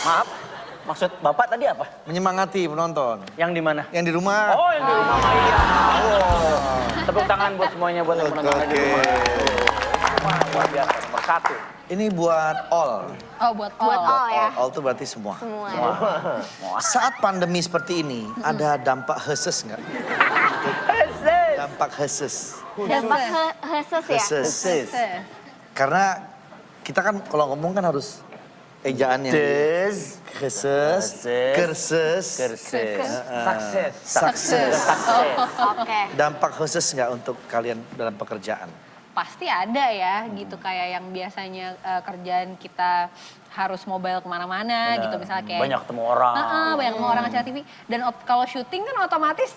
Maaf, maksud Bapak tadi apa? Menyemangati penonton. Yang di mana? Yang di rumah. Oh, yang di rumah. Iya. Oh. Tepuk tangan buat semuanya, buat yang menonton di rumah. Wah, luar biasa, nomor 1. Ini buat all. Oh, buat Buat all ya. All itu berarti semua. Semua. Saat pandemi seperti ini, ada dampak heses nggak? Dampak heses. Dampak heses ya. Heses. Karena kita kan kalau ngomong kan harus ejaannya. Des. Heses, kerses, Sukses. sukses. Oke. Dampak khusus nggak untuk kalian dalam pekerjaan? Pasti ada ya gitu, kayak yang biasanya kerjaan kita harus mobile kemana-mana gitu, misalnya kayak Banyak ketemu orang. banyak ketemu orang acara TV, dan kalau syuting kan otomatis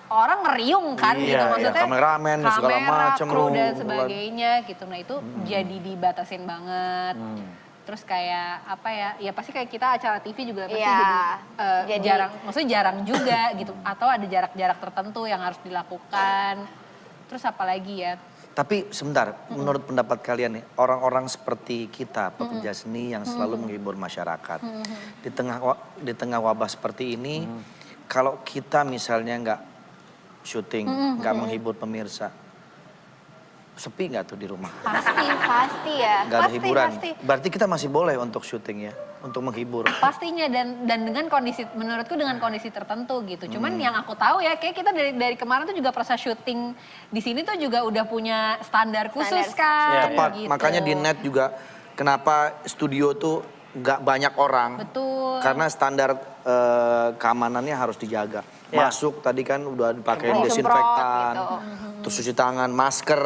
orang ngeriung kan Iya, gitu, maksudnya kameramen, segala macem, kru dan lu. sebagainya gitu. Nah itu jadi dibatasin banget. Terus kayak apa ya pasti kayak kita acara TV juga pasti Iya, jadi jarang, maksudnya jarang juga gitu, atau ada jarak-jarak tertentu yang harus dilakukan. Terus apa lagi ya? Tapi sebentar, menurut pendapat kalian nih, orang-orang seperti kita, pekerja seni yang selalu menghibur masyarakat, di tengah wabah seperti ini, kalau kita misalnya nggak syuting, nggak menghibur pemirsa, sepi nggak tuh di rumah? Pasti ya. Nggak ada Pasti, hiburan. pasti. Berarti kita masih boleh untuk syuting ya, untuk menghibur. Pastinya, dan dengan kondisi, menurutku dengan kondisi tertentu gitu. Cuman yang aku tahu ya, kayak kita dari kemarin tuh juga proses syuting di sini tuh juga udah punya standar khusus kan. Tepat, Gitu. makanya di net juga kenapa studio tuh nggak banyak orang. Betul. Karena standar keamanannya harus dijaga. Ya. Masuk tadi kan udah dipakai Semprot desinfektan, gitu. terus cuci tangan, masker.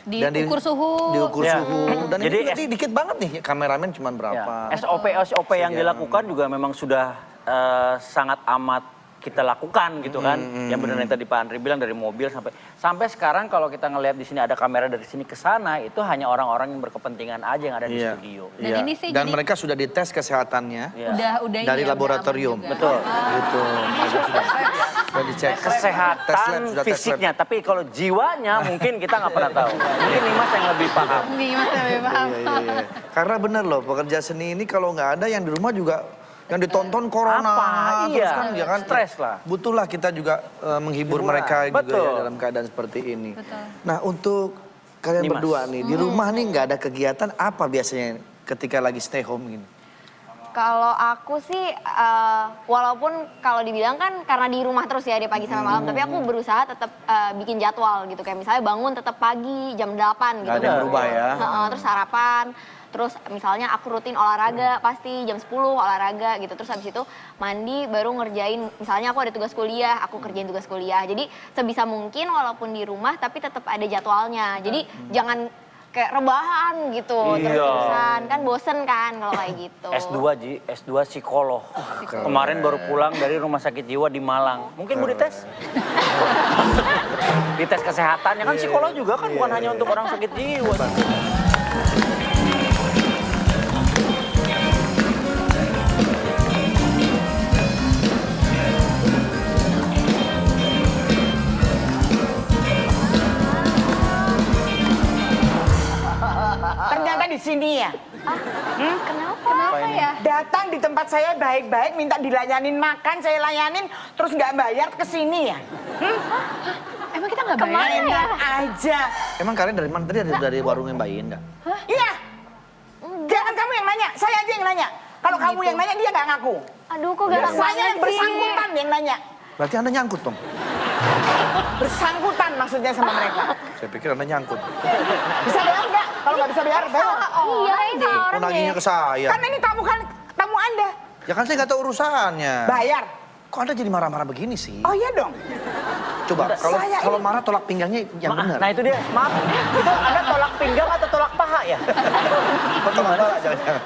Diukur suhu. Diukur Ya. suhu. Dan Jadi ini berarti dikit banget nih, kameramen cuma berapa. SOP yang dilakukan juga memang sudah sangat amat kita lakukan gitu kan. Yang benar yang tadi Pak Andri bilang, dari mobil sampai sekarang kalau kita ngelihat di sini ada kamera dari sini ke sana, itu hanya orang-orang yang berkepentingan aja yang ada di Iya. studio. Dan Iya. ini sih Dan jadi- mereka sudah dites kesehatannya Udah ini dari ya, udah laboratorium. aman juga. Betul. Gitu. Mereka sudah dicek. Tes Kesehatan lab, sudah tes lab. fisiknya, tapi kalau jiwanya mungkin kita nggak pernah tahu. Mungkin Nimas yang lebih paham. Nih Mas lebih paham. Iya. Karena bener loh, pekerja seni ini kalau nggak ada yang di rumah juga yang ditonton corona. Apa? Terus Iya. kan, ya kan Stres lah. Butuhlah kita juga menghibur Hiburan. mereka juga Betul. ya dalam keadaan seperti ini. Betul. Nah untuk kalian Dimas. berdua nih, di rumah nih nggak ada kegiatan apa biasanya ketika lagi stay home gini? Kalau aku sih, walaupun kalau dibilang kan karena di rumah terus ya dari pagi sampai malam, tapi aku berusaha tetap bikin jadwal gitu. Kayak misalnya bangun tetap pagi jam 8 gitu. Nggak ada yang berubah ya? Terus sarapan, terus misalnya aku rutin olahraga pasti jam 10 olahraga gitu. Terus habis itu mandi baru ngerjain, misalnya aku ada tugas kuliah, aku kerjain tugas kuliah. Jadi sebisa mungkin walaupun di rumah tapi tetap ada jadwalnya. Jadi jangan kayak rebahan gitu Iya. terus-terusan, kan bosen kan kalau kayak gitu. S2 Ji, S2 psikolog. Kemarin baru pulang dari rumah sakit jiwa di Malang. Mungkin mau dites? Dites kesehatan, ya kan psikolog juga kan bukan hanya untuk orang sakit jiwa. Ternyata di sini ya. Kenapa ya? Datang di tempat saya baik-baik, minta dilayanin makan, saya layanin, terus nggak bayar ke sini ya. Emang kita nggak bayar? Kemana ya? Enak aja. Emang kalian dari mana? Tadi dari warungnya Mbak Indah. Iya. Jangan kamu yang nanya, saya aja yang nanya. Kalau kamu yang nanya, dia nggak ngaku. Aduh kok galak Saya banget yang sih. bersangkutan yang nanya. Berarti Anda nyangkut dong? Bersangkutan maksudnya sama mereka. Saya pikir Anda nyangkut. Bisa bayar nggak? Kalau nggak bisa bayar, bayar. Iya ini Kok orang naginya ya. ke saya? Karena ini tamu Anda. Ya kan saya nggak tahu urusannya. Bayar. Kok Anda jadi marah-marah begini sih? Oh iya dong. Coba, Saya kalau ini- marah tolak pinggangnya yang benar. Nah itu dia, maaf. Itu Anda tolak pinggang atau tolak paha ya? Tolak paha, jangan-jangan.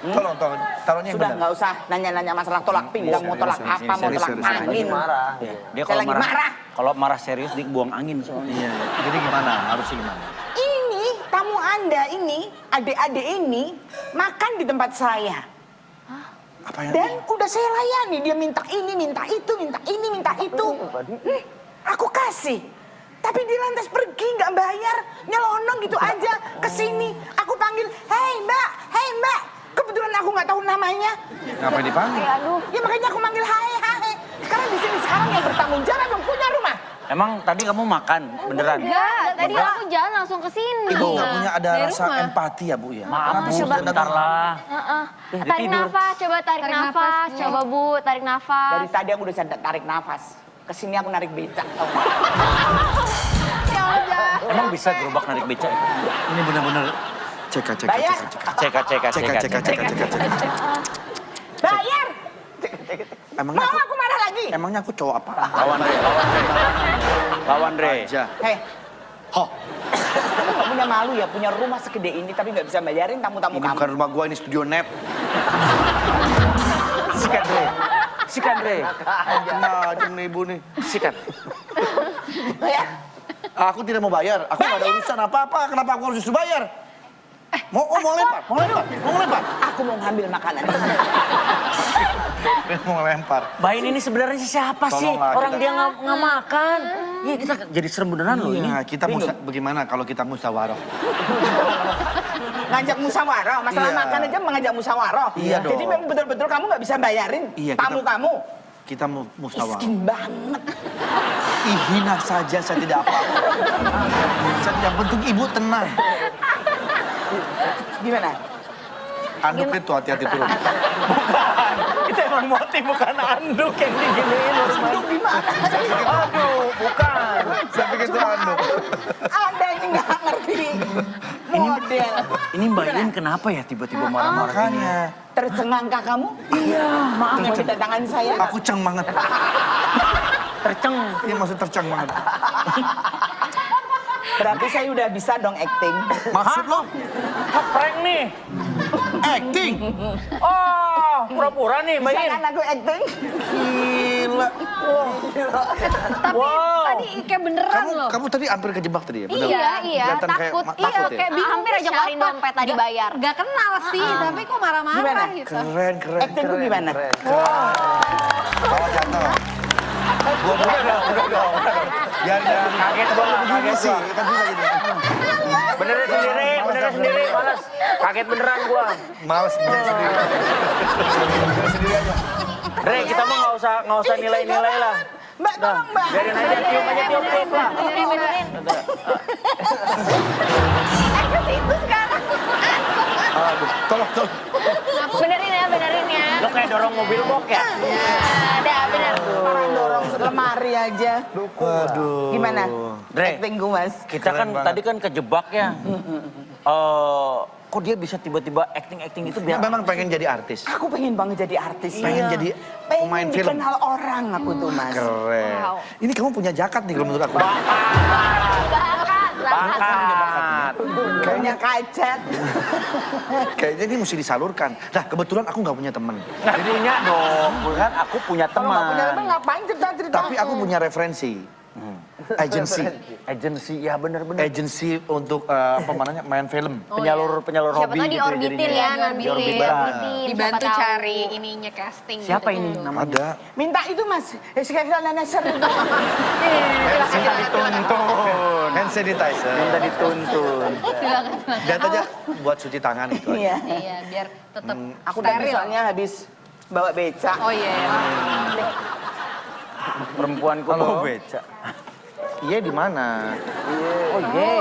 Tolong, taruhnya yang Sudah benar. nggak usah nanya-nanya masalah tolak pinggang, mau tolak apa, mau serius, tolak serius. angin. Marah. Dia Saya lagi marah. Kalau marah serius dibuang angin soalnya. Iya, jadi gimana? Harusnya gimana? Ini tamu Anda ini, adik-adik ini makan di tempat saya. Apa yang... Dan udah saya layani, dia minta ini, minta itu, minta ini, minta itu. Aku kasih. Tapi dia lantas pergi, nggak bayar, nyelonong gitu aja ke sini. Aku panggil, hei mbak, Kebetulan aku nggak tahu namanya. Ngapain dipanggil? Aduh. Ya makanya aku manggil hai. Sekarang di sini sekarang yang bertanggung jawab yang punya rumah. Emang tadi kamu makan beneran? Enggak, tadi aku jalan langsung ke sini. Ibu nggak punya ada Dari rasa rumah. empati ya Bu ya? Maaf Bu, coba. sebentar lah. Heeh. Dia Tarik tidur. nafas, coba tarik Tarik nafas. nafas. Coba Bu, tarik nafas. Dari tadi aku udah tarik nafas. Kesini aku narik becak. Tau nggak? Ya udah. Emang bisa gerobak narik beca? Ini benar-benar cek. Bayar. Cek. Bayar. Emangnya Mau aku, aku marah lagi? emangnya aku cowok apa? Lawan Re. Aja. Hei, Ho, kamu nggak punya malu ya punya rumah segede ini tapi nggak bisa bayarin tamu-tamu ini kamu. bukan rumah gua, ini studio net. Sikat Re. Sikat Re. Macam nih Ibu nih. Sikat. Ya. Aku tidak mau bayar. Aku nggak ada urusan apa-apa. Kenapa aku harus disuruh bayar? Mau lempar. Aku mau ngambil makanan. Mau lempar. Bayin ini sebenarnya siapa sih? Tolonglah, Orang kita- dia nggak makan. Iya kita jadi serem beneran loh ini. Iya, kita bagaimana kalau kita musyawarah? Ngajak musyawarah, masalah Iya. makan aja mengajak musyawarah. Iya dong. Jadi memang betul-betul kamu nggak bisa bayarin Iya, tamu kita- kamu. Kita musyawarah. Miskin banget. Hina saja, saya tidak apa-apa. Yang penting Ibu tenang. Gimana? Anduk itu hati-hati turun. Itu emang motif bukan anduk yang diginiin. Anduk gimana? Aduh, bukan. Saya pikir itu anduk. Ada yang nggak ngerti model. Ini Mbak Yin kenapa ya tiba-tiba marah-marah gini? Makanya, Tercengangkah kamu? Iya, maaf mau minta tangan saya. aku ceng banget. Terceng. Iya maksud terceng banget. Berarti saya udah bisa dong acting. Maksud lo? Prank nih. Acting? Oh, pura-pura nih Mbak Bisa Yin. kan aku acting? Gila. Tapi Wow. tadi kayak beneran loh. Kamu tadi hampir kejebak tadi ya? Bener? Iya, Kelihatan kayak takut. takut Iya, ya? kayak bingung Hampir aja siapa. keluarin dompet tadi bayar. Gak kenal sih, tapi kok Gimana? marah-marah gitu. Keren. Actingku gimana? Bawa jatuh. Udah dong. Biarin. Kaget banget, kaget sih. gua. Kan bisa gini. Beneran sendiri, malas. Kaget beneran gua. Males sendiri. Sendiri aja. Re, kita mah nggak usah nilai-nilai lah. Mbak, tolong Mbak. Biarin aja, tiup aja, tiup lah. Benerin. Aduh, tolong. Benerin ya. Lo kayak dorong mobil box ya? Ada, bener. Orang dorong lemari aja. Waduh. Gimana? Dre. Actingku Mas. Kita kan Keren banget. tadi kan kejebak ya. Kok dia bisa tiba-tiba acting itu Ya, biar memang pengen jadi artis. Aku pengen banget jadi artis. Pengen jadi pemain Pengen film. dikenal orang aku tuh Mas. Keren. Wow. Ini kamu punya jakat nih kalau menurut aku. bakat. Punya kacat. Kayaknya ini mesti disalurkan. Nah, kebetulan aku nggak punya teman. Nggak punya dong, kan aku punya Kalau nggak punya teman teman. ngapain cerita-cerita? Tapi aku punya referensi. Agency. Agensi, ya bener-bener. Agency untuk apa namanya main film. Penyalur Siapa hobi tahu gitu diorbitin jadinya. ya nanti. Diorbitin. Diorbitin, Dibantu siapa tahu. cari ininya casting. Siapa gitu. ini namanya? Ada. Minta itu Mas. Sekalian Nasser itu. Minta dituntun. Hand sanitizer. Minta dituntun. Lihat aja buat cuci tangan itu. aja. Iya. Iya, biar tetap Aku tadi steril. soalnya habis bawa beca. Oh iya. Perempuanku Halo. mau beca. Iya di mana? Oh ye.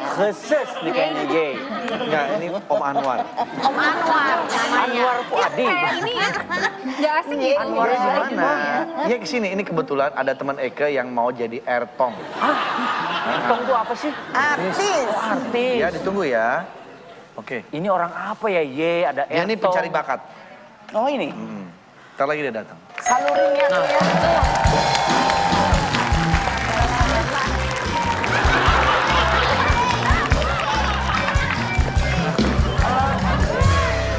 Khusus nih kayaknya ye. Enggak, ini Om Anwar. Om Anwar namanya. Anwar Fuadi. Ini nggak asing ya. Anwar di mana? Iya kesini. Ini kebetulan ada teman Eke yang mau jadi Ertong. Tong tuh apa sih? Artis. Artis. Ya ditunggu ya. Oke. Ini orang apa ya? Ye, ada Dia ini Ertong. pencari bakat. Oh ini. Ntar lagi dia datang. Salurin ya. Ya.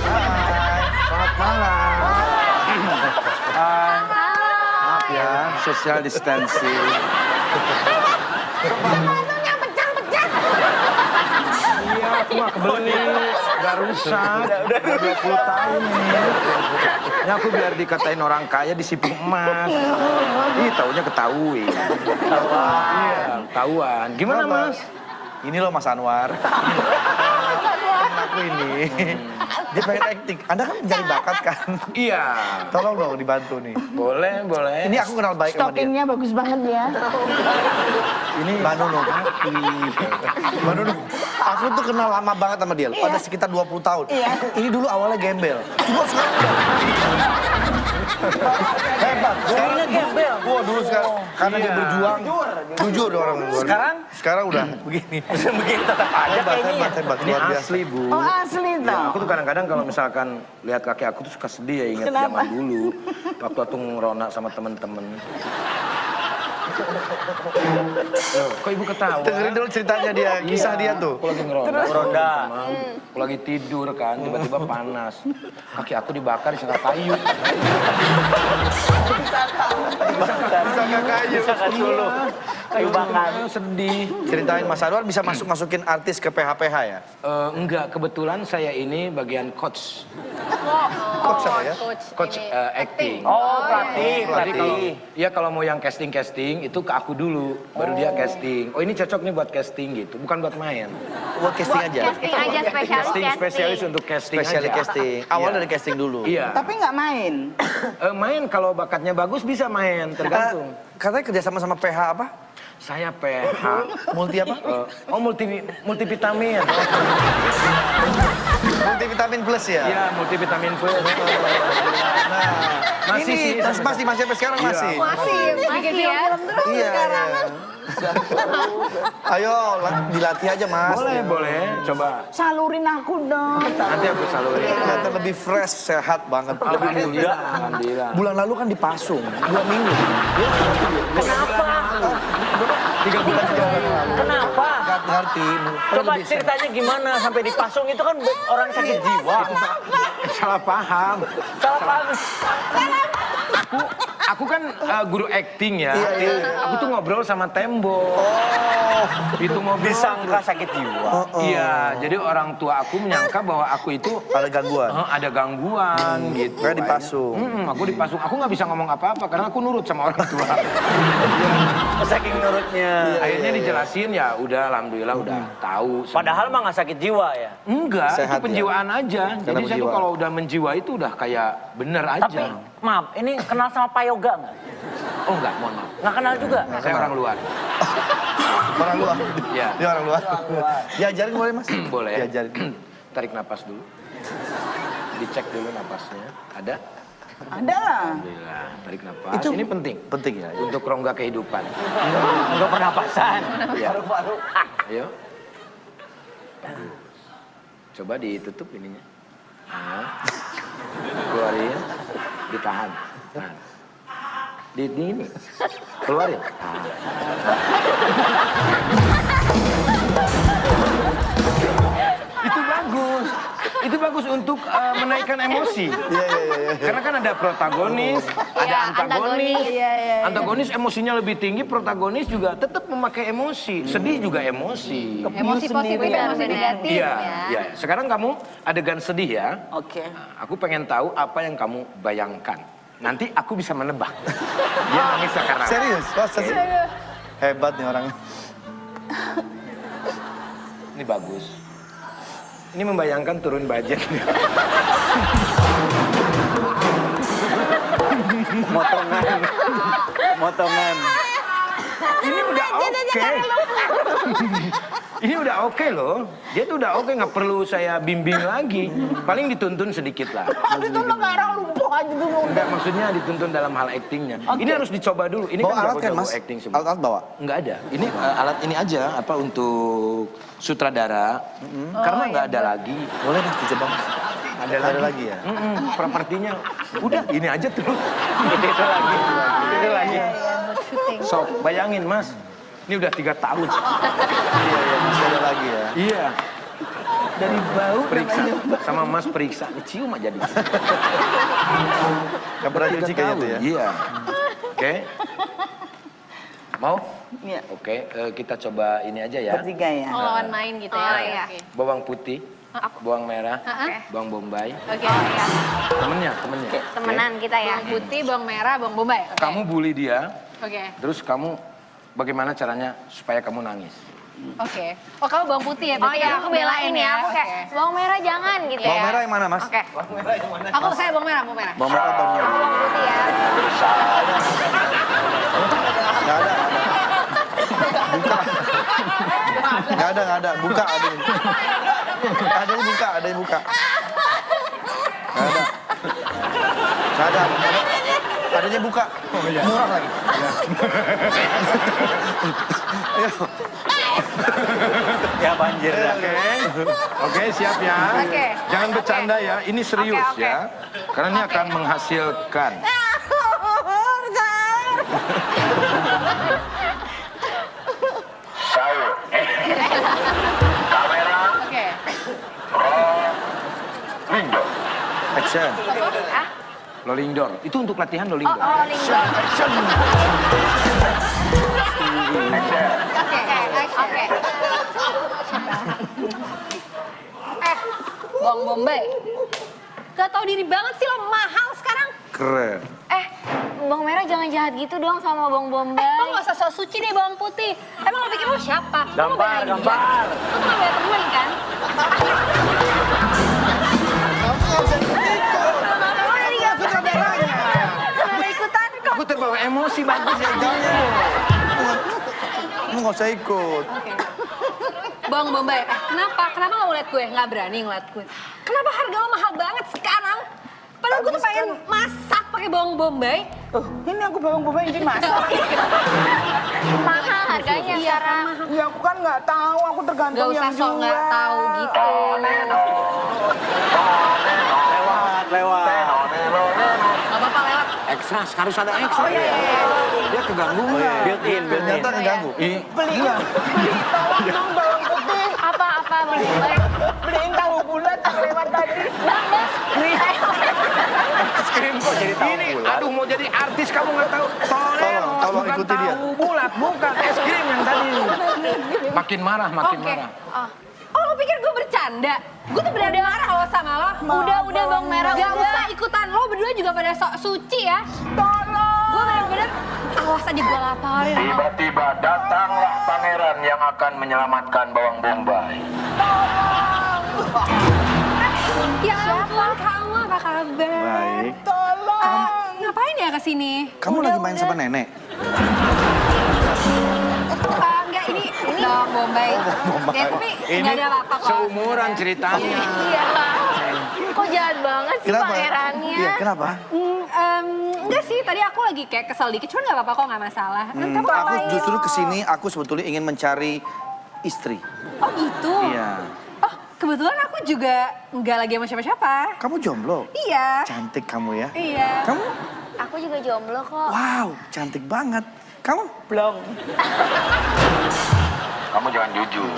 Selamat malam. Hai. Maaf ya, social distancing. Iya, aku mah kebeli. Gak rusak. Udah 20 tahun ini. Ya aku biar dikatain orang kaya disipuk emas. Ih, taunya ketahui. Iya, ketahuan. Gimana, Mas? Ini loh Mas Anwar. aku ini. Dia pengen acting. Anda kan mencari bakat kan? Iya. Tolong dong dibantu nih. Boleh, boleh. Ini aku kenal baik sama dia. Stockingnya bagus banget ya. Ini Mbak Nunung. Mbak Nunung, aku tuh kenal lama banget sama dia. Ada sekitar 20 tahun. Ini dulu awalnya gembel. Cuma sekarang hebat. Sekarang gembel. Wah, dulu sekarang karena dia berjuang. Jujur orang. Sekarang udah begini. Begini tetap aja Hebat, kayaknya. hebat, hebat. Ini Luar biasa. asli, Bu. Oh asli Ya, tuh. aku tuh kadang-kadang kalau misalkan lihat kakek aku tuh suka sedih ya, ingat Kenapa? zaman dulu. Waktu aku ngerona sama temen-temen. Loh, kok ibu ketawa? Dengerin dulu ceritanya dia, kisah dia tuh. Aku lagi ngeronda. Ngeronda. Aku lagi tidur kan, tiba-tiba panas. Kaki aku dibakar disangka kayu. Disangka kayu. Disangka solo. Kayu bakar. Sedih. Ceritain Mas Anwar bisa masukin artis ke PH-PH ya? Enggak, kebetulan saya ini bagian coach. Coach apa ya? Coach acting. Oh, pelatih. Jadi kalau ya kalau mau yang casting itu ke aku dulu, baru dia casting. Oh ini cocok nih buat casting gitu, bukan buat main. Buat casting aja? Casting aja, Spesialis untuk casting Spesialis aja. casting. Awal dari casting dulu. Iya. Tapi nggak main. Main kalau bakatnya bagus bisa main, tergantung. Katanya kerjasama sama PH apa? Saya PH. Multi apa? Multivitamin. Multivitamin plus ya? Iya, multivitamin plus. Nah, Masih ini sih, sampai masih sampai sekarang Iya. masih. Masih bikin film terus Iya, sekarang. iya. Ayo dilatih aja Mas. Boleh, coba. Salurin aku dong. Nanti aku salurin. Kelihatan lebih fresh, sehat banget. Alhamdulillah. Alhamdulillah. Bulan lalu kan dipasung, 2 minggu. Kenapa? 3 bulan yang lalu. Kenapa? Nggak ngerti. Coba ceritanya gimana sampai dipasung itu kan orang sakit jiwa. Salah paham. Salah paham. Aku kan guru acting ya. Iya. Aku tuh ngobrol sama tembok. Itu ngobrol. Disangka sakit jiwa. Iya, jadi orang tua aku menyangka bahwa aku itu Ada gangguan. ada gangguan gitu. Kayak dipasung. Aku dipasung. Aku nggak bisa ngomong apa-apa karena aku nurut sama orang tua. Saking nurutnya. Akhirnya dijelasin ya udah alhamdulillah udah tahu. Padahal mah nggak sakit jiwa ya. Enggak, Sehat itu ya? penjiwaan aja. Jadi saya tuh penjiwaan. kalau udah menjiwa itu udah kayak bener Tapi aja. maaf, ini kenal sama Pak Yoga nggak? Oh enggak, mohon maaf. Nggak kenal juga? Saya orang luar. Orang luar. Iya. Dia orang luar. Diajarin boleh Mas? Boleh. Diajarin. Tarik napas dulu. Dicek dulu napasnya. Ada? Ada lah. Alhamdulillah. Tarik napas. Itu Ini penting. Penting ya. Untuk rongga kehidupan. Untuk pernapasan. Iya. Ayo. Coba ditutup ininya. Nah. Keluarin. Ditahan. Nah. Di ini. Keluarin. Nah. Itu bagus. Itu bagus untuk menaikkan emosi. Iya. Karena kan ada protagonis, ada antagonis. Iya. Antagonis emosinya lebih tinggi, protagonis juga tetap memakai emosi. Sedih juga emosi. Emosi positif, emosi negatif Iya, ya. iya. Sekarang kamu adegan sedih ya. Oke. Nah, aku pengen tahu apa yang kamu bayangkan. Nanti aku bisa menebak. Dia nangis karena Serius? Wah, serius. Hebat nih orang. ini bagus. Ini membayangkan turun budget. Motongan. Motongan. Ini udah oke. Ini udah oke loh. Dia tuh udah oke, nggak perlu saya bimbing lagi. Paling dituntun sedikit lah. Habis itu negara lumpuh aja dulu. Enggak, maksudnya dituntun dalam hal aktingnya. Ini harus dicoba dulu. Ini Bawa kan alat kan jago-jago Mas? acting semua. Alat-alat bawa? Enggak ada. Ini alat ini aja apa untuk sutradara. Karena nggak ada lagi. Boleh deh dicoba Mas. Ada lagi ya? Propertinya udah ini aja tuh. Itu lagi. Itu lagi. Syuting. Sok bayangin Mas. Ini udah 3 tahun. Iya, masih ada lagi ya. Iya. Dari bau periksa sama Mas periksa, cium aja di. Gak pernah cuci kayaknya tuh ya? Iya. Oke. Mau? Iya. Oke, kita coba ini aja ya. Bertiga ya. Oh, lawan main gitu ya. Oh, iya. Oke. Bawang putih, bawang merah, bawang bombay. Oke. Temennya. Temenan kita ya. Bawang putih, bawang merah, bawang bombay. Oke. Kamu bully dia, Oke. terus kamu bagaimana caranya supaya kamu nangis? Oke. Oh kamu bawang putih ya? Oh berarti iya, aku belain ya. Aku kayak Oke. bawang merah jangan gitu ya. Bawang merah yang mana, Mas? Oke. Saya bawang merah, bawang merah. Bawang merah atau bawang Bawang putih ya. Nggak ada. Buka. Nggak ada. Buka adanya. Adanya buka, adanya buka. Nggak ada. Nggak ada. Adanya buka. Murah lagi. Ya banjir dah. Oke, siap ya. Oke. Jangan bercanda ya, ini serius Oke, oke. ya. Karena ini akan menghasilkan. Oke. Action. Rolling door. Itu untuk latihan rolling door. Oh, lingkar. Oke. Oke. Bawang bombay. Gak tau diri banget sih lo, mahal sekarang. Keren. Bawang merah jangan jahat gitu dong sama bawang bombay. Lo gak usah sok suci deh bawang putih. Emang lo pikir lo siapa? Lo mau Gampar, belain dia? gampar. Lo tuh gak bela temen kan? Kenapa ikutan? Aku terbawa emosi bagus ya. Kamu nggak usah ikut. Bawang bombay. Kenapa? Kenapa gak mau liat gue? Gak berani ngeliat gue. Kenapa harga lo mahal banget sekarang? Padahal gue tuh pengen masak pakai bawang bombay. Tuh, ini aku bawang bombay ini masak. Mahal harganya sekarang. Ya aku kan nggak tahu, aku Gak tergantung usah yang sok jual. gak tahu gitu. Lewat. Gak apa-apa lewat. Ekstra, harus ada ekstra. Dia keganggu nggak? Built in. Ternyata ngeganggu. Beli tolong dong bawang putih. Apa bawang bombay? Beliin tahu bulat yang lewat tadi. Krim kok jadi tahu ini, bulat? Aduh mau jadi artis kamu nggak tahu. Tolong bukan ikuti dia. tahu bulat, bukan es krim yang tadi. Makin marah, makin Oke. marah. Oh lo pikir gue bercanda? Gue tuh berani marah lo sama lo. Udah bawang merah. Gak udah. usah ikutan, lo berdua juga pada sok suci ya. Tolong. Gue bener-bener, awas aja gue laparin lo. Tiba-tiba datanglah pangeran yang akan menyelamatkan bawang bombay. Ya ampun, kamu apa kabar? Baik. Ngapain ya kesini? Kamu lagi main sama nenek? Enggak, ini bawang bombay. Ya, tapi nggak ada apa-apa kok. Seumuran ceritanya. Iya lah. Kok jahat banget sih Kenapa? pangerannya? Iya, kenapa? Enggak sih, tadi aku lagi kayak kesel dikit, cuman nggak apa-apa kok, nggak masalah. Kamu Aku ngapain? justru kesini, aku sebetulnya ingin mencari istri. Oh gitu? Iya. Oh, kebetulan aku juga nggak lagi sama siapa-siapa. Kamu jomblo? Iya. Cantik kamu ya. Iya. Kamu? Aku juga jomblo kok. Wow, cantik banget. Kamu? Belum. Kamu jangan jujur.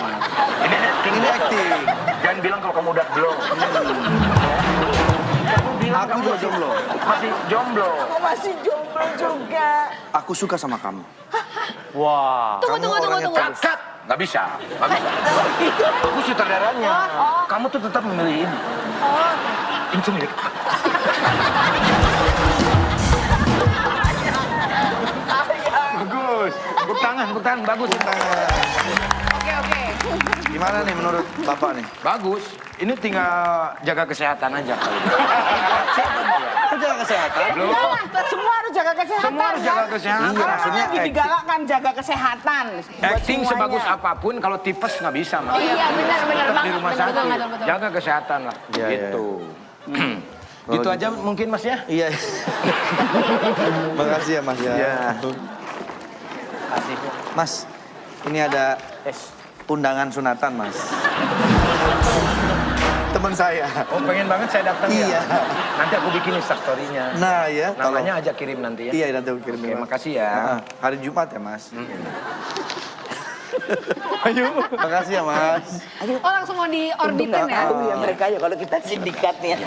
Ini acting. Jangan bilang kalau kamu udah belum. Aku juga jomblo. Masih jomblo. Aku masih jomblo juga. Aku suka sama kamu. Wah. Tunggu. orangnya tulus. Cut. Nggak bisa. Nggak bisa. Aku sutradaranya. Kamu tuh tetap memilih ini. Ini tuh milik aku. Bagus. Tepuk tangan, bagus. Oke. Gimana nih menurut Bapak nih? Bagus. Ini tinggal jaga kesehatan aja kali ini. Aku jaga kesehatan. Jangan, semua harus jaga kesehatan. Semua harus jaga kan? kesehatan. Iya, maksudnya Lagi digalakkan jaga kesehatan. buat Acting semuanya. sebagus apapun, kalau tipes nggak bisa, Mas. Iya benar Tetap banget. di rumah betul, sakit. betul. Jaga kesehatan lah. Iya, Gitu. Gitu aja mungkin Mas ya? Iya. Makasih ya Mas ya. Iya. Mas, ini ada undangan sunatan Mas. Teman saya. Oh pengen banget saya datang Iya. ya? Nanti aku bikin instastory-nya. Nah ya, tolong. Namanya aja kirim nanti ya. Iya nanti aku kirim. Oke, makasih ya. Hari Jumat ya Mas. Ayo. Makasih ya Mas. Oh langsung mau diorbitin ya? Tahu ya mereka ya kalau kita sindikatnya.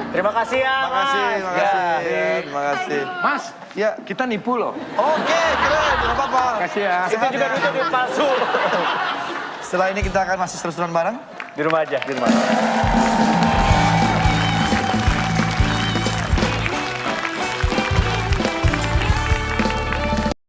Terima kasih ya, Makasih, Mas. makasih. Ya. Terima kasih. Mas, Ya. kita nipu loh. Oke, keren. Gak apa-apa. Makasih ya. Kita juga duitnya duit palsu. Setelah ini kita akan masih seru-seruan bareng. Di rumah aja. Di rumah.